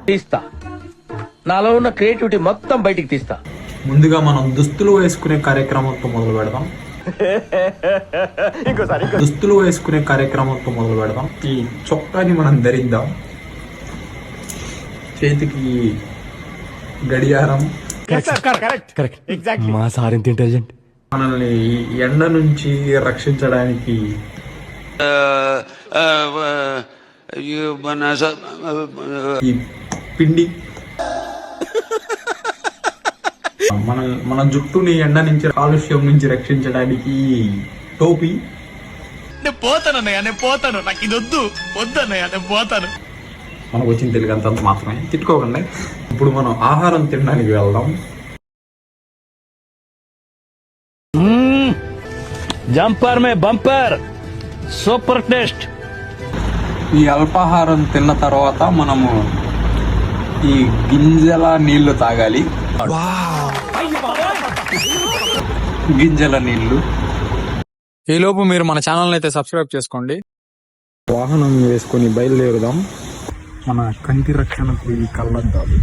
తీస్తా. నాలో ఉన్న క్రియేటివిటీ మొత్తం బయటికి తీస్తా. ముందుగా మనం దుస్తులు వేసుకునే కార్యక్రమంతో మొదలు పెడదాం. దుస్తులు వేసుకునే కార్యక్రమంతో మొదలు పెడదాం. ఈ చొక్కాని మనం ధరిద్దాం. చేతికి గడియారం. మా సార్ ఇంత ఇంటెలిజెంట్. మనల్ని ఈ ఎండ నుంచి రక్షించడానికి ఈ పిండి. మన జుట్టుని ఎండ నుంచి కాలుష్యం నుంచి రక్షించడానికి టోపీ. నేను పోతానన్నయ్య, నేను పోతాను. నాకు ఇది వద్దన్నయ్య, నేను పోతాను. మనకు వచ్చిన తెలుగు అంతంత మాత్రమే, తిట్టుకోకండి. ఇప్పుడు మనం ఆహారం తినడానికి వెళ్దాం. జంపర్ మే బంపర్, సూపర్ టేస్ట్. ఈ అల్పాహారం తిన్న తర్వాత మనము ఈ గింజల నీళ్లు తాగాలి. గింజల నీళ్లు. ఈలోపు మీరు మన ఛానల్ అయితే సబ్స్క్రైబ్ చేసుకోండి. వాహనం వేసుకొని బయలుదేరుదాం. మన కంటి రక్షణకు ఈ కళ్ళద్దాలు.